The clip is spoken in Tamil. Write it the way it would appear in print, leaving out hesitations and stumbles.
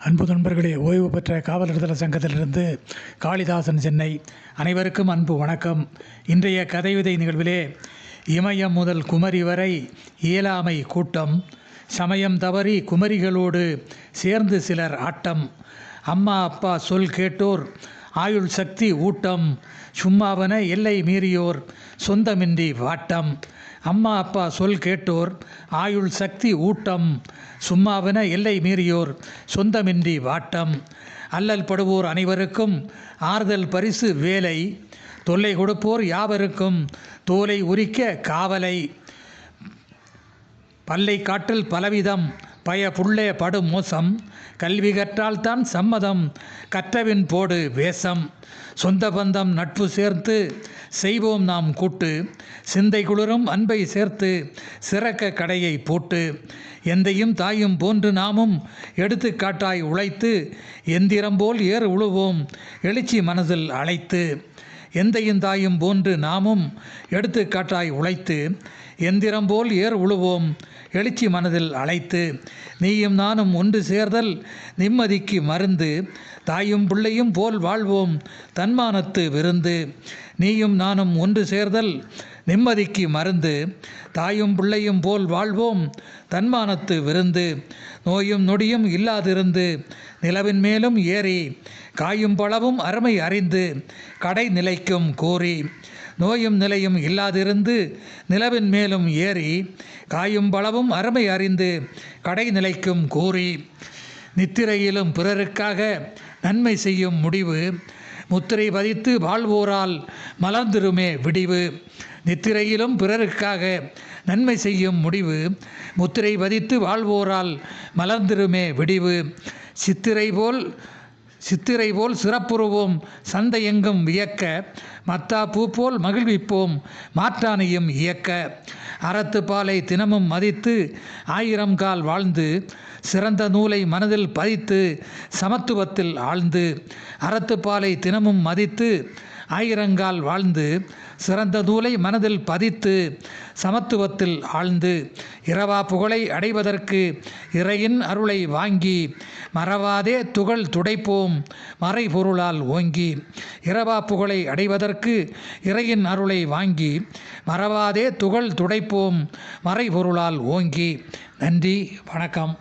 அன்பு நண்பர்களே, ஓய்வு பெற்ற காவலர் தள சங்கத்திலிருந்து காளிதாசன், சென்னை. அனைவருக்கும் அன்பு வணக்கம். இன்றைய கதைவிதை நிகழ்விலே இமயம் முதல் குமரி வரை இயலாமை கூட்டம், சமயம் தவறி குமரிகளோடு சேர்ந்து சிலர் ஆட்டம், அம்மா அப்பா சொல் கேட்டோர் ஆயுள் சக்தி ஊட்டம், சும்மாவன எல்லை மீறியோர் சொந்தமின்றி வாட்டம். அம்மா அப்பா சொல் கேட்டோர் ஆயுள் சக்தி ஊட்டம், சும்மாவன எல்லை மீறியோர் சொந்தமின்றி வாட்டம். அல்லல் படுவோர் அனைவருக்கும் ஆறுதல் பரிசு வேலை, தொல்லை கொடுப்போர் யாவருக்கும் தோலை உரிக்க காவலை. பல்லை காட்டல் பலவிதம் பய புள்ளே படு மோசம், கல்வி கற்றால்தான் சம்மதம் கற்றவின் போடு வேஷம். சொந்த பந்தம் நட்பு சேர்த்து செய்வோம் நாம் கூட்டு, சிந்தை குளிரும் அன்பை சேர்த்து சிறக்க கடையை போட்டு. எந்தையும் தாயும் போன்று நாமும் எடுத்துக்காட்டாய் உழைத்து, எந்திரம் போல் ஏறு உழுவோம் எழுச்சி மனதில் அழைத்து. எந்தையும் தாயும் போன்று நாமும் எடுத்துக்காட்டாய் உழைத்து, எந்திரம் போல் ஏர் உழுவோம் எழுச்சி மனதில் அழைத்து. நீயும் நானும் ஒன்று சேர்தல் நிம்மதிக்கு மருந்து, தாயும் பிள்ளையும் போல் வாழ்வோம் தன்மானத்து விருந்து. நீயும் நானும் ஒன்று சேர்தல் நிம்மதிக்கு மருந்து, தாயும் பிள்ளையும் போல் வாழ்வோம் தன்மானத்து விருந்து. நோயும் நொடியும் இல்லாதிருந்து நிலவின் மேலும் ஏறி, காயும் பழவும் அருமை அறிந்து கடை நிலைக்கும் கோரி. நோயும் நிலையும் இல்லாதிருந்து நிலவின் மேலும் ஏறி, காயும் பழவும் அருமை அறிந்து கடை நிலைக்கும் கோரி. நித்திரையிலும் பிறருக்காக நன்மை செய்யும் முடிவு, முத்திரை பதித்து வாழ்வோரால் மலர்ந்திருமே விடிவு. நித்திரையிலும் பிறருக்காக நன்மை செய்யும் முடிவு, முத்திரை பதித்து வாழ்வோரால் மலர்ந்திருமே விடிவு. சித்திரை போல் சிறப்புறுவோம் சந்தை எங்கும் வியக்க, மத்தா பூ போல் மகிழ்விப்போம் மாற்றானையும் இயக்க. அறத்து பாலை தினமும் மதித்து ஆயிரம் கால் வாழ்ந்து, சிறந்த நூலை மனதில் பதித்து சமத்துவத்தில் ஆழ்ந்து. அறத்து பாலை தினமும் மதித்து ஆயிரங்கால் வாழ்ந்து, சிறந்த நூலை மனதில் பதித்து சமத்துவத்தில் ஆழ்ந்து. இரவா புகழை அடைவதற்கு இறையின் அருளை வாங்கி, மறவாதே துகள் துடைப்போம் மறைபொருளால் ஓங்கி. இரவா புகழை அடைவதற்கு இறையின் அருளை வாங்கி, மறவாதே துகள் துடைப்போம் மறைபொருளால் ஓங்கி. நன்றி, வணக்கம்.